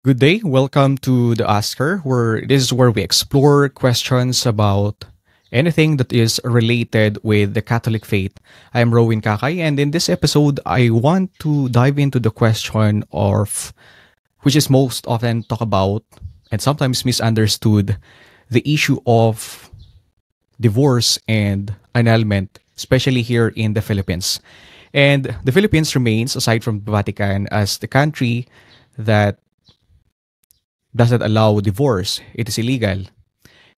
Good day. Welcome to the Asker, where this is where we explore questions about anything that is related with the Catholic faith. I am Rowin Kakay, and in this episode, I want to dive into the question of which is most often talked about and sometimes misunderstood, the issue of divorce and annulment, especially here in the Philippines. And the Philippines remains, aside from the Vatican, as the country that doesn't allow divorce. It is illegal.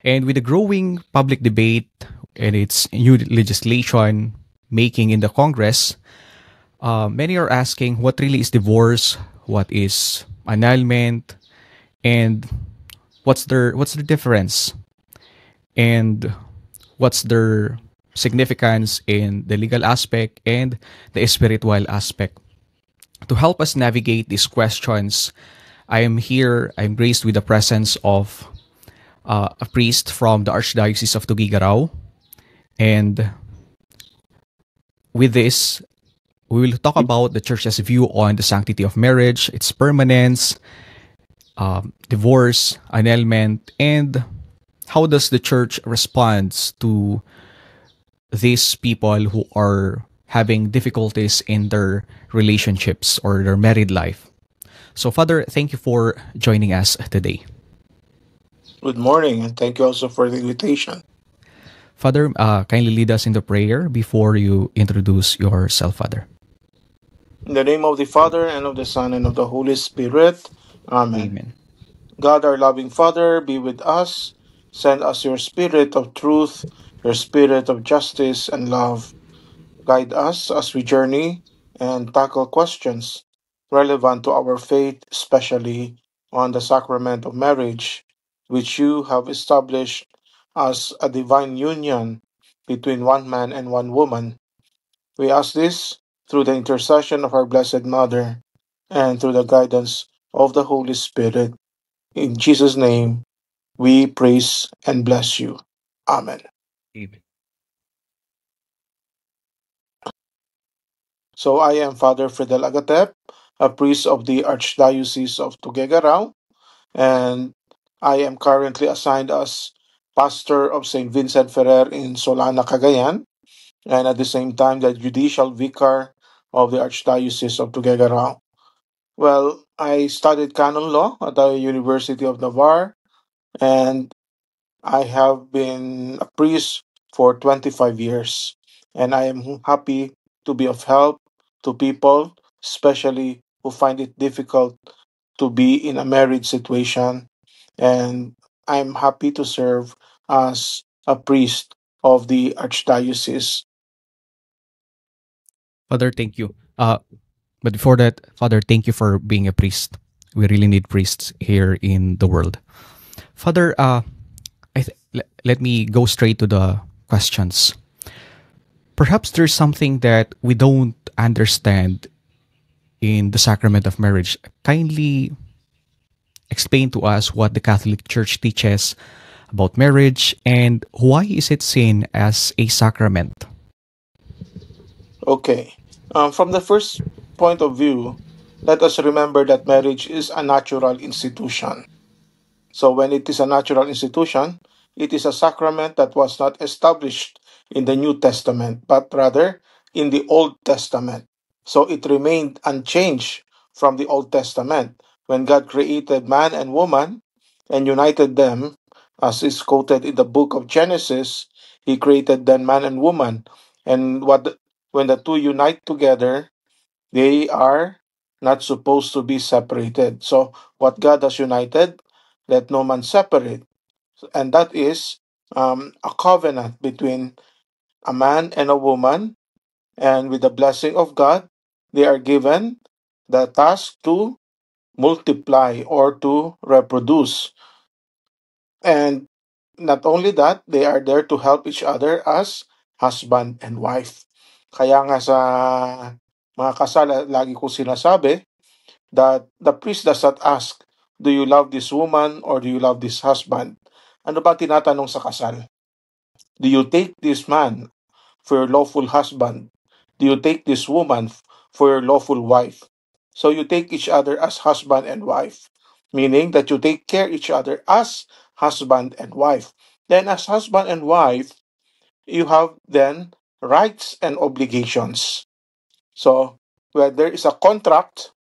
And with the growing public debate and its new legislation making in the Congress, many are asking what really is divorce, what is annulment, and what's the difference, and what's their significance in the legal aspect and the spiritual aspect. To help us navigate these questions, I am here. I'm graced with the presence of a priest from the Archdiocese of Tuguegarao. And with this, we will talk about the Church's view on the sanctity of marriage, its permanence, divorce, annulment, and how does the Church responds to these people who are having difficulties in their relationships or their married life. So, Father, thank you for joining us today. Good morning, and thank you also for the invitation. Father, kindly lead us into prayer before you introduce yourself, Father. In the name of the Father, and of the Son, and of the Holy Spirit. Amen. Amen. God, our loving Father, be with us. Send us your spirit of truth, your spirit of justice and love. Guide us as we journey and tackle questions relevant to our faith, especially on the sacrament of marriage, which you have established as a divine union between one man and one woman. We ask this through the intercession of our Blessed Mother and through the guidance of the Holy Spirit. In Jesus' name, we praise and bless you. Amen. Amen. So I am Father Fidel Agatep, a priest of the Archdiocese of Tuguegarao, and I am currently assigned as pastor of St. Vincent Ferrer in Solana, Cagayan, and at the same time the judicial vicar of the Archdiocese of Tuguegarao. Well, I studied canon law at the University of Navarre, and I have been a priest for 25 years. And I am happy to be of help to people, especially who find it difficult to be in a married situation. And I'm happy to serve as a priest of the Archdiocese. Father, thank you. But before that, Father, thank you for being a priest. We really need priests here in the world. Father, let me go straight to the questions. Perhaps there's something that we don't understand in the sacrament of marriage. Kindly explain to us what the Catholic Church teaches about marriage and why is it seen as a sacrament? Okay. From the first point of view, let us remember that marriage is a natural institution. So, when it is a natural institution, it is a sacrament that was not established in the New Testament, but rather in the Old Testament. So, it remained unchanged from the Old Testament when God created man and woman and united them, as is quoted in the book of Genesis. He created then man and woman, and when the two unite together, they are not supposed to be separated. So, what God has united, let no man separate. And that is a covenant between a man and a woman. And with the blessing of God, they are given the task to multiply or to reproduce. And not only that, they are there to help each other as husband and wife. Kaya nga sa mga kasal, lagi ko sinasabi, that the priest does not ask, do you love this woman or do you love this husband? Ano ba tinatanong sa kasal? Do you take this man for your lawful husband? Do you take this woman for your lawful wife? So you take each other as husband and wife. meaning that you take care each other as husband and wife. Then as husband and wife, you have then rights and obligations. So where there is a contract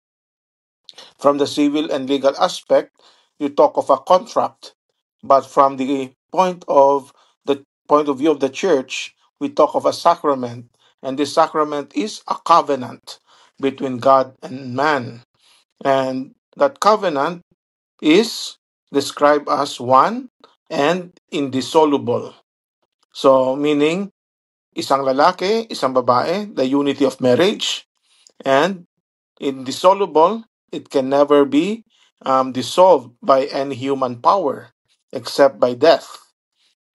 from the civil and legal aspect, you talk of a contract. But from the point of view of the church, we talk of a sacrament. And this sacrament is a covenant between God and man. And that covenant is described as one and indissoluble. So, meaning, isang lalaki, isang babae, the unity of marriage, and indissoluble, it can never be dissolved by any human power except by death.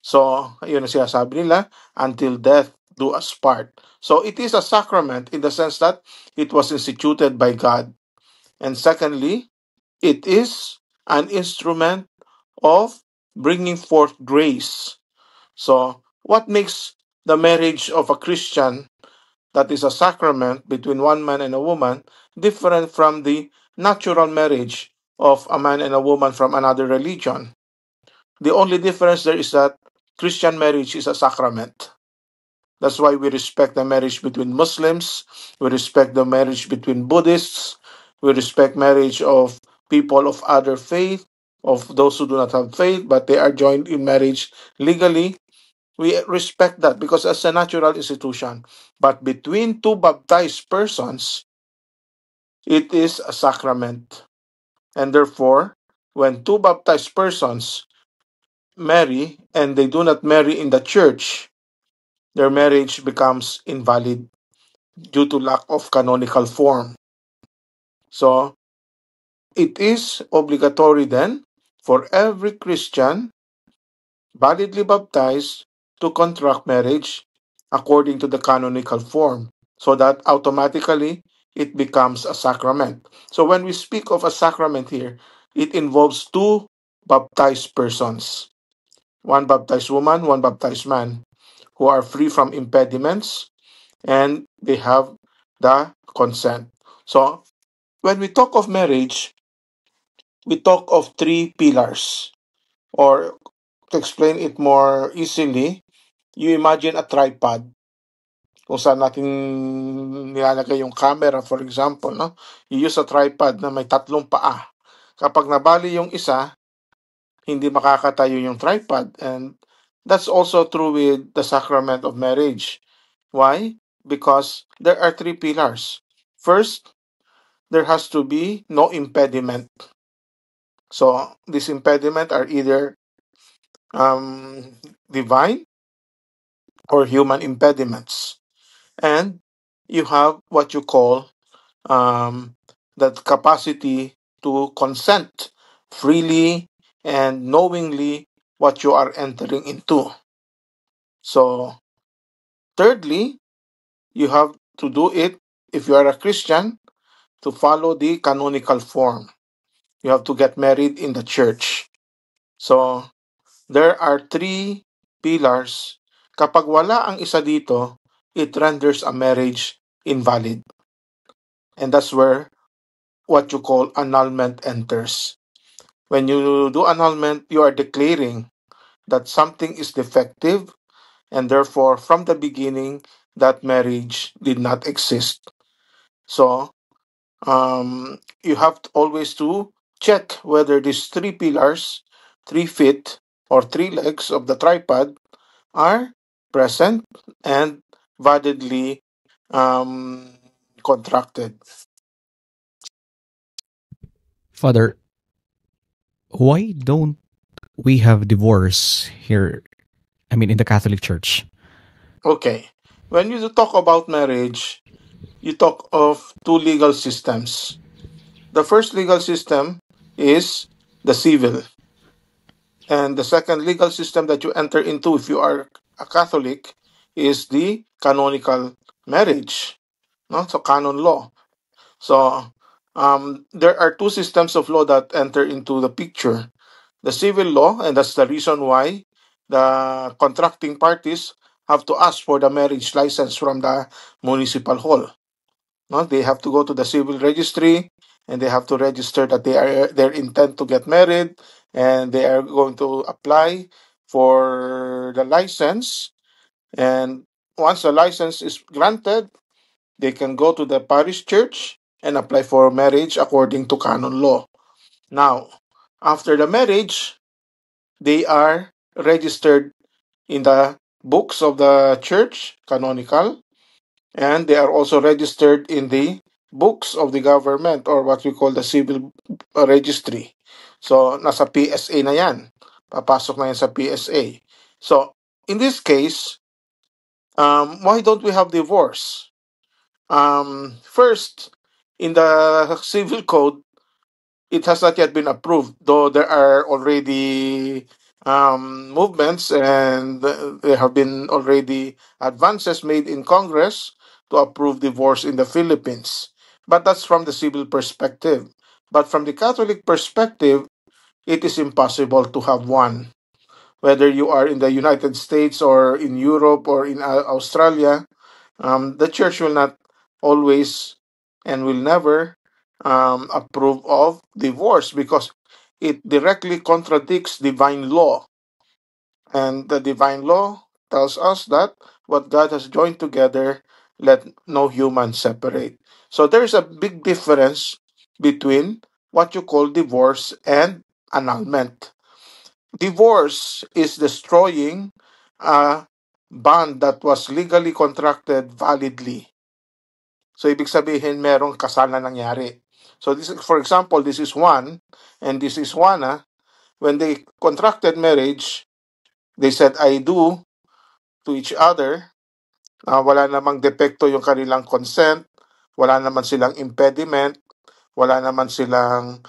So, yun ang sinasabi nila, until death do us part. So, it is a sacrament in the sense that it was instituted by God. And secondly, it is an instrument of bringing forth grace. So, what makes the marriage of a Christian, that is a sacrament between one man and a woman, different from the natural marriage of a man and a woman from another religion? The only difference there is that Christian marriage is a sacrament. That's why we respect the marriage between Muslims, we respect the marriage between Buddhists, we respect marriage of people of other faith, of those who do not have faith, but they are joined in marriage legally. We respect that because it's a natural institution. But between two baptized persons, it is a sacrament. And therefore, when two baptized persons marry and they do not marry in the church, their marriage becomes invalid due to lack of canonical form. So, it is obligatory then for every Christian validly baptized to contract marriage according to the canonical form so that automatically it becomes a sacrament. So when we speak of a sacrament here, it involves two baptized persons, one baptized woman, one baptized man, who are free from impediments and they have the consent. So when we talk of marriage, we talk of three pillars, or to explain it more easily, you imagine a tripod kung saan natin nilalagay yung camera, for example, no? You use a tripod na may tatlong paa. Kapag nabali yung isa, hindi makakatayo yung tripod. And that's also true with the sacrament of marriage. Why? Because there are three pillars. First, there has to be no impediment. So, these impediment are either um, divine or human impediments. And you have what you call that capacity to consent freely and knowingly what you are entering into. So, thirdly, you have to do it if you are a Christian to follow the canonical form. You have to get married in the church. So, there are three pillars. Kapag wala ang isa dito, it renders a marriage invalid. And that's where what you call annulment enters. When you do annulment, you are declaring that something is defective, and therefore, from the beginning, that marriage did not exist. So, you have to always to check whether these three pillars, 3 feet, or three legs of the tripod are present and validly um, contracted. Father, why don't we have divorce here? I mean, in the Catholic Church. Okay. When you talk about marriage, you talk of two legal systems. The first legal system is the civil, and the second legal system that you enter into if you are a Catholic is the canonical marriage, no? So canon law. So there are two systems of law that enter into the picture. The civil law, and that's the reason why the contracting parties have to ask for the marriage license from the municipal hall. No? They have to go to the civil registry and they have to register that their intent to get married, and they are going to apply for the license. And once the license is granted, they can go to the parish church and apply for marriage according to canon law. Now, after the marriage, they are registered in the books of the church, canonical, and they are also registered in the books of the government, or what we call the civil registry. So, nasa PSA na yan. Papasok na yan sa PSA. So, in this case, why don't we have divorce? First, in the civil code, it has not yet been approved, though there are already movements, and there have been already advances made in Congress to approve divorce in the Philippines. But that's from the civil perspective. But from the Catholic perspective, it is impossible to have one. Whether you are in the United States or in Europe or in Australia, the church will not always and will never approve of divorce because it directly contradicts divine law. And the divine law tells us that what God has joined together, let no human separate. So there's a big difference between what you call divorce and annulment. Divorce is destroying a bond that was legally contracted validly. So, ibig sabihin, merong kasal na nangyari. So, for example, this is Juan and this is Juana. When they contracted marriage, they said, I do to each other. Wala namang depekto yung kanilang consent. Wala naman silang impediment. Wala naman silang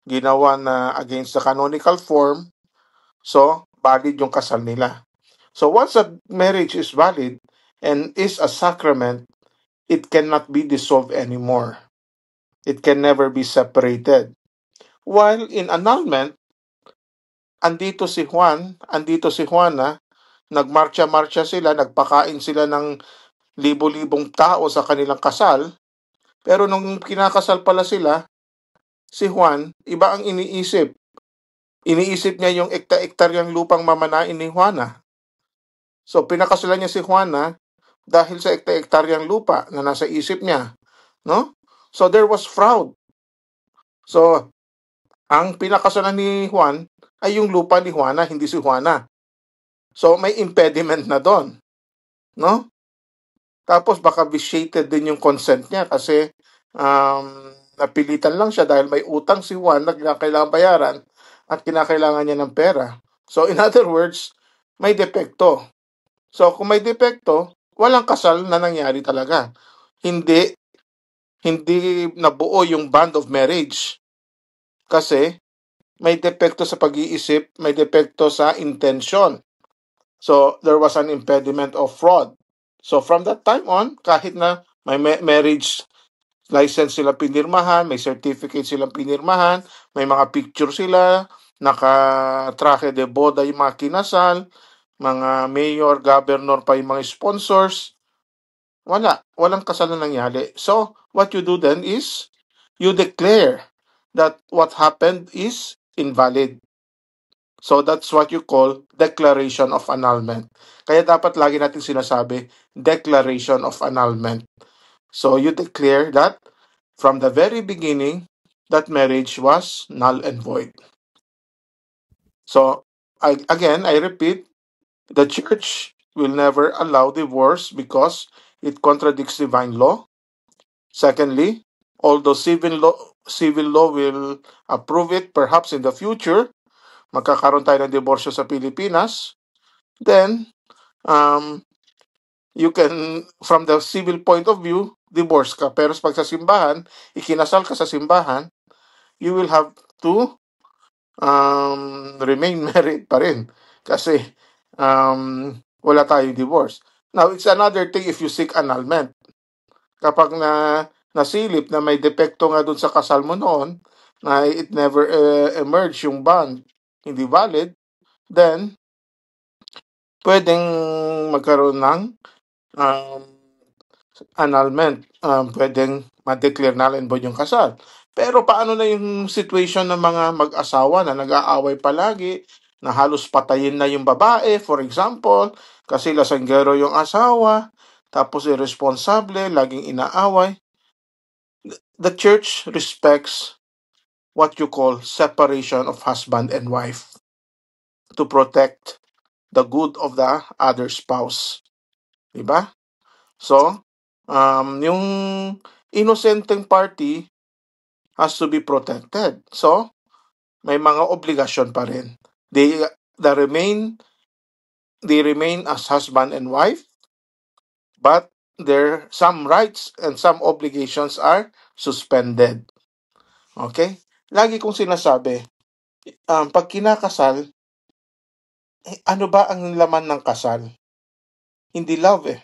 ginawa na against the canonical form. So, valid yung kasal nila. So, once a marriage is valid and is a sacrament, it cannot be dissolved anymore. It can never be separated. While in annulment, andito si Juan, andito si Juana, nagmarcha-marcha sila, nagpakain sila ng libo-libong tao sa kanilang kasal, pero nung kinakasal pala sila, si Juan, iba ang iniisip. Iniisip niya yung ekta-ektaryang lupang mamanain ni Juana. So, pinakasalan niya si Juana dahil sa ekta-ektaryang lupa na nasa isip niya. No? So, there was fraud. So, ang pinakasalan ni Juan ay yung lupa ni Juana, hindi si Juana. So, may impediment na doon. No? Tapos, baka vitiated din yung consent niya kasi napilitan lang siya dahil may utang si Juan na kailangan bayaran at kinakailangan niya ng pera. So, in other words, may depekto. So, kung may depekto, walang kasal na nangyari talaga. Hindi nabuo yung bond of marriage. Kasi, may depekto sa pag-iisip, may depekto sa intention. So, there was an impediment of fraud. So, from that time on, kahit na may marriage license sila pinirmahan, may certificate silang pinirmahan, may mga picture sila, naka-traje de boda yung mga kinasal, mga mayor, governor pa yung mga sponsors, walang kasal na nangyari. So, what you do then is, you declare that what happened is invalid. So, that's what you call declaration of annulment. Kaya dapat lagi natin sinasabi, declaration of annulment. So, you declare that from the very beginning, that marriage was null and void. So, I repeat, the church will never allow divorce because it contradicts divine law. Secondly, although civil law will approve it perhaps in the future, magkakaroon tayo ng diborsyo sa Pilipinas, then you can, from the civil point of view, divorce ka. Pero pag sa simbahan, ikinasal ka sa simbahan, you will have to remain married pa rin. Kasi wala tayong divorce. Now, it's another thing if you seek annulment. Kapag nasilip na may depekto nga dun sa kasal mo noon, na it never emerged yung bond, hindi valid, then pwedeng magkaroon ng annulment. Pwedeng ma-declare null and void yung kasal. Pero paano na yung situation ng mga mag-asawa na nag-aaway palagi, na halos patayin na yung babae, for example, kasi lasanggero yung asawa, tapos irresponsible, laging inaaway. The church respects what you call separation of husband and wife to protect the good of the other spouse. Diba? So, yung innocenteng party has to be protected. So, may mga obligasyon pa rin. They, they remain they remain as husband and wife, but their some rights and some obligations are suspended. Okay? Lagi kong sinasabi, pag kinakasal, ano ba ang laman ng kasal? Hindi love eh.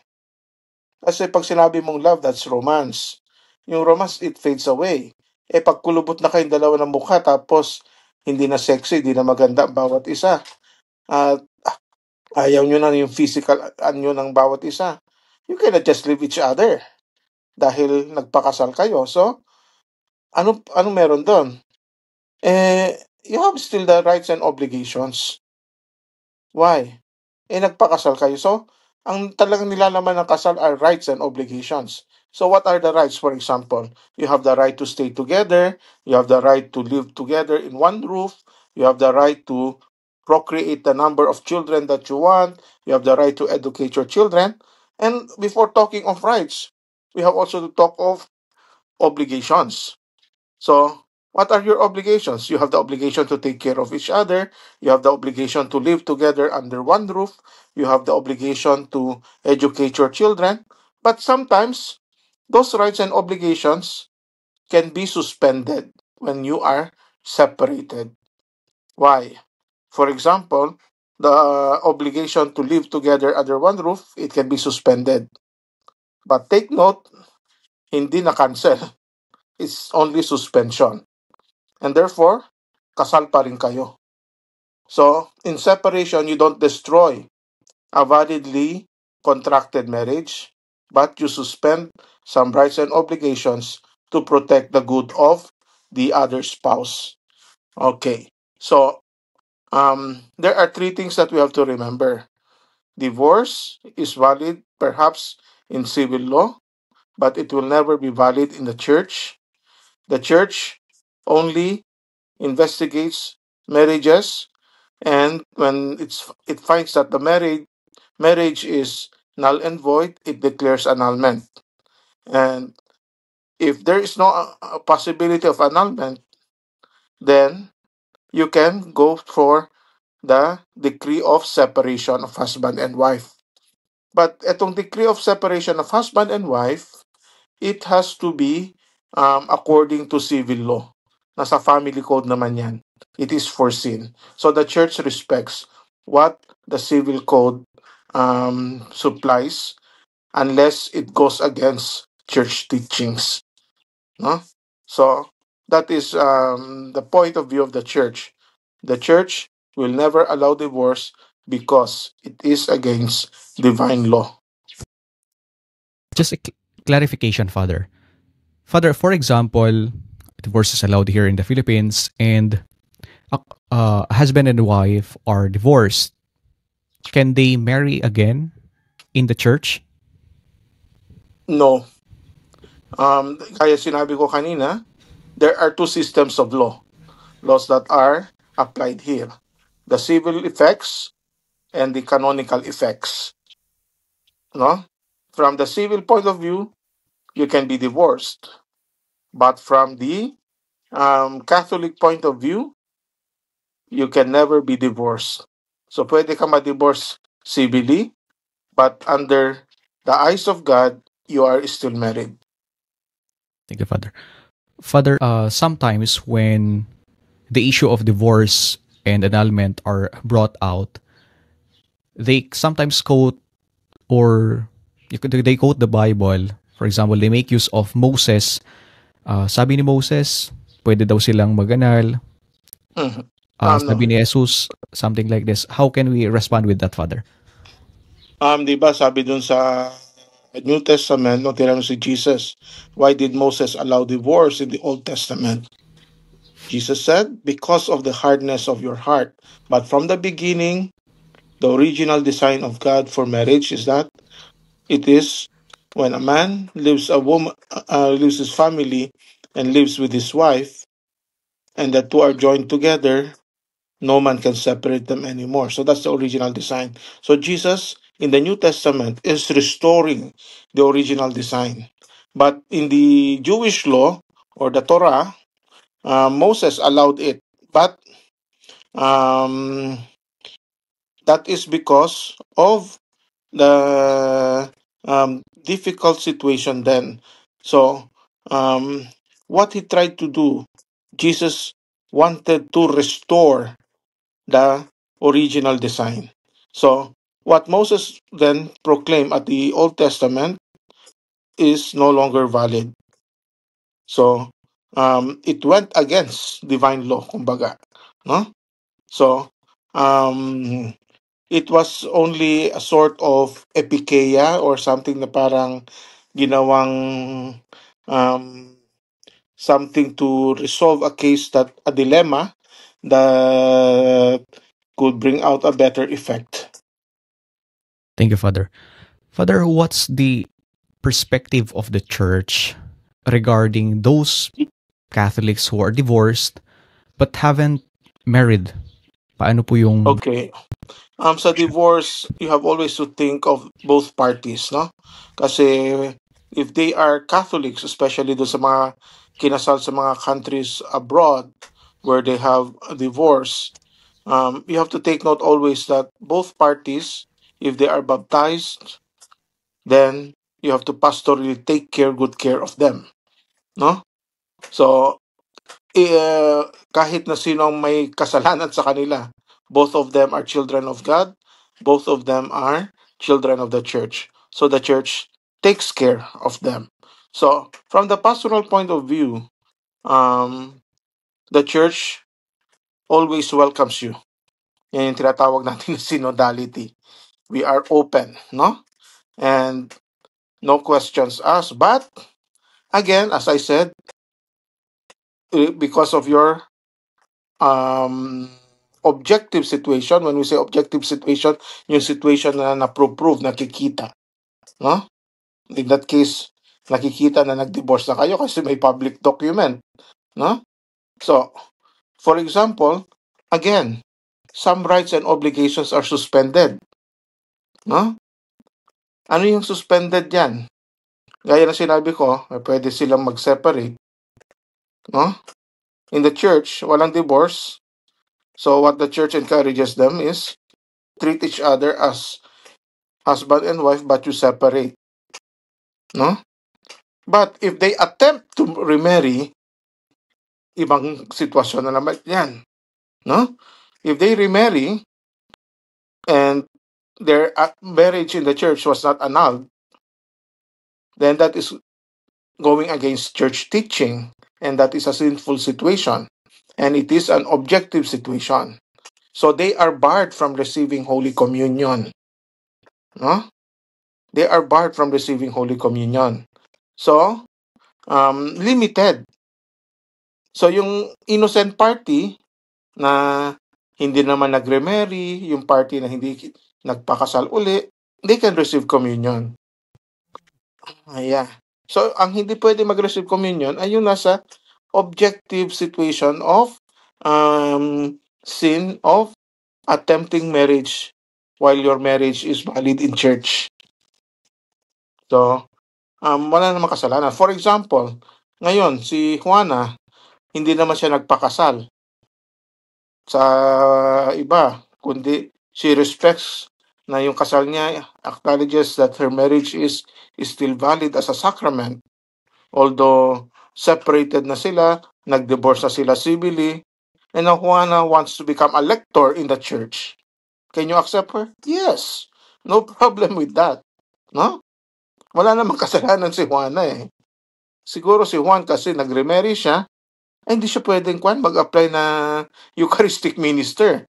Kasi pag sinabi mong love, that's romance. Yung romance, it fades away. Pag kulubot na kayong dalawa ng mukha, tapos hindi na sexy, hindi na maganda ang bawat isa. At ayaw nyo na yung physical anyo ng bawat isa. You cannot just leave each other dahil nagpakasal kayo. So, ano meron doon? You have still the rights and obligations. Why? Nagpakasal kayo. So, ang talagang nilalaman ng kasal are rights and obligations. So, what are the rights? For example, you have the right to stay together. You have the right to live together in one roof. You have the right to procreate the number of children that you want. You have the right to educate your children. And before talking of rights, we have also to talk of obligations. So, what are your obligations? You have the obligation to take care of each other. You have the obligation to live together under one roof. You have the obligation to educate your children. But sometimes, those rights and obligations can be suspended when you are separated. Why? For example, the obligation to live together under one roof, it can be suspended. But take note, hindi na cancel. It's only suspension. And therefore, kasal pa rin kayo. So, in separation, you don't destroy a validly contracted marriage, but you suspend some rights and obligations to protect the good of the other spouse. Okay. So, there are three things that we have to remember. Divorce is valid perhaps in civil law, but it will never be valid in the church. The church only investigates marriages, and when it finds that the marriage is null and void, it declares annulment. And if there is no possibility of annulment, then you can go for the decree of separation of husband and wife. But etong decree of separation of husband and wife, it has to be according to civil law. Nasa family code naman yan. It is foreseen. So the church respects what the civil code supplies unless it goes against church teachings. No? So that is the point of view of the church. The church will never allow divorce because it is against divine law. Just a clarification, Father. Father, for example, divorce is allowed here in the Philippines, and a husband and wife are divorced. Can they marry again in the church? No. Kaya sinabi ko kanina, there are two systems of laws that are applied here. The civil effects and the canonical effects. No? From the civil point of view, you can be divorced. But from the Catholic point of view, you can never be divorced. So pwede ka ma-divorce civilly, but under the eyes of God, you are still married. Thank you, Father. Father, sometimes when the issue of divorce and annulment are brought out, they sometimes quote or they quote the Bible. For example, they make use of Moses. Sabi ni Moses, pwede daw silang maganal. Mhm. Sabi ni Jesus, something like this. How can we respond with that, Father? Di ba sabi dun sa The New Testament, no tirano si Jesus. Why did Moses allow divorce in the Old Testament? Jesus said, because of the hardness of your heart. But from the beginning, the original design of God for marriage is that it is when a man leaves a woman, leaves his family and lives with his wife, and the two are joined together, no man can separate them anymore. So that's the original design. So Jesus in the New Testament is restoring the original design. But in the Jewish law or the Torah, Moses allowed it. But um, that is because of the difficult situation then. So, what he tried to do, Jesus wanted to restore the original design. So, what Moses then proclaimed at the Old Testament is no longer valid. So, it went against divine law, kumbaga. No? So, um, it was only a sort of epikeia or something na parang ginawang um, something to resolve a case, that a dilemma that could bring out a better effect. Thank you, Father. Father, what's the perspective of the church regarding those Catholics who are divorced but haven't married? Paano po yung... Okay. Sa divorce, you have always to think of both parties, no? Kasi if they are Catholics, especially do sa mga kinasal sa mga countries abroad where they have a divorce, you have to take note always that both parties, if they are baptized, then you have to pastorally take good care of them, no? So, kahit na sino ang may kasalanan sa kanila, both of them are children of God, both of them are children of the church. So the church takes care of them. So, from the pastoral point of view, the church always welcomes you. Yan yung tinatawag natin na synodality. We are open, no? And no questions asked. But, again, as I said, because of your um, objective situation, when we say objective situation, yung situation na na-prove, nakikita. No? In that case, nakikita na nag-divorce na kayo kasi may public document. No? So, for example, again, some rights and obligations are suspended. No? Ano yung suspended yan? Gaya na sinabi ko, pwede silang mag-separate. No? In the church, walang divorce. So what the church encourages them is treat each other as husband and wife, but you separate. No? But if they attempt to remarry, ibang sitwasyon na naman yan. No? If they remarry and their marriage in the church was not annulled, then that is going against church teaching, and that is a sinful situation. And it is an objective situation. So they are barred from receiving Holy Communion. No? They are barred from receiving Holy Communion. So, limited. So, yung innocent party na hindi naman nag-remarry, yung party na hindi nagpakasal uli, they can receive communion. Yeah. So, ang hindi pwede mag-receive communion ay yung nasa objective situation of sin of attempting marriage while your marriage is valid in church. So, wala namang kasalanan. For example, ngayon, si Juana, hindi naman siya nagpakasal sa iba, kundi she respects na yung kasal niya, acknowledges that her marriage is still valid as a sacrament. Although separated na sila, nag-divorce na sila civilly, and now Juana wants to become a lector in the church. Can you accept her? Yes. No problem with that. No? Wala namang kasalanan si Juana eh. Siguro si Juan kasi nag-remarry siya, ay hindi siya pwedeng mag-apply na Eucharistic minister.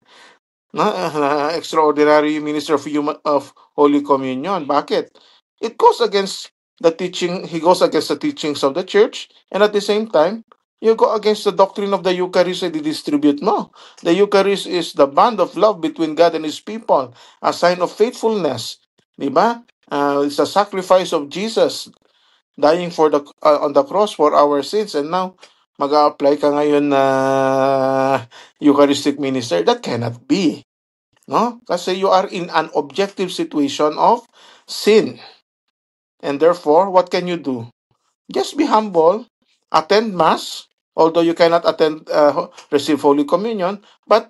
Na extraordinary minister of Holy Communion. Bakit? it goes against the teaching. He goes against the teachings of the church, and at the same time, you go against the doctrine of the Eucharist and distribute mo. The Eucharist is the bond of love between God and His people, a sign of faithfulness. Diba? It's a sacrifice of Jesus dying for the on the cross for our sins, and now mag-a-apply ka ngayon na Eucharistic minister. That cannot be. No? Kasi you are in an objective situation of sin. And therefore, what can you do? Just be humble, attend Mass, although you cannot receive Holy Communion, but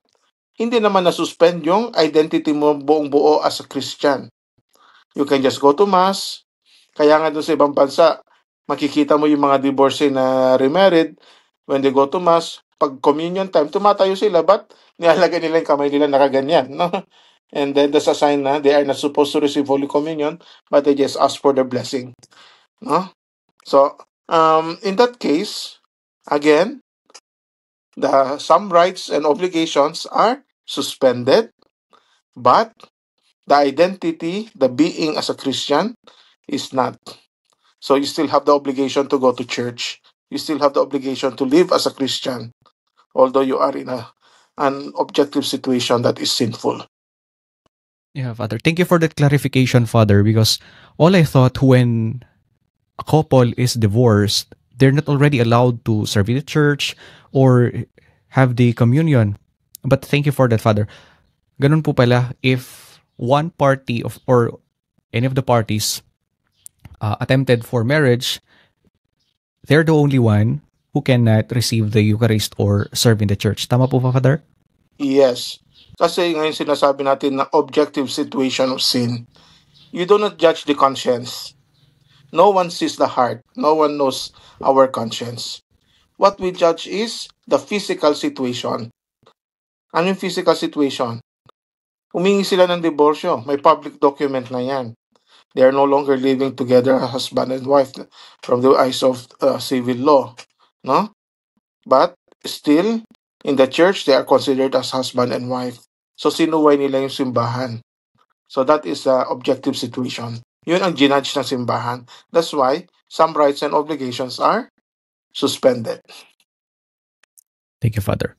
hindi naman na-suspend yung identity mo buong buo as a Christian. You can just go to Mass. Kaya nga doon sa ibang bansa, makikita mo yung mga divorcee na remarried, when they go to Mass, pag communion time, tumatayo sila, but nilalagay nila yung kamay nila nakaganyan, no? And then that's a sign na they are not supposed to receive Holy Communion, but they just ask for their blessing, no? So, in that case, again, some rights and obligations are suspended, but the identity, the being as a Christian, is not. So you still have the obligation to go to church. You still have the obligation to live as a Christian, although you are in an objective situation that is sinful. Yeah, Father. Thank you for that clarification, Father, because all I thought when a couple is divorced, they're not already allowed to serve in the church or have the communion. But thank you for that, Father. Ganun po pala, if one party or any of the parties attempted for marriage, they're the only one who cannot receive the Eucharist or serve in the church. Tama po ba, Father? Yes. Kasi ngayon sinasabi natin na objective situation of sin. You do not judge the conscience. No one sees the heart. No one knows our conscience. What we judge is the physical situation. Ano yung physical situation? Humingi sila ng diborsyo. May public document na yan. They are no longer living together as husband and wife from the eyes of civil law. No? But still, in the church, they are considered as husband and wife. So, sinuway nila yung simbahan. So, that is the objective situation. Yun ang ginudge ng simbahan. That's why some rights and obligations are suspended. Thank you, Father.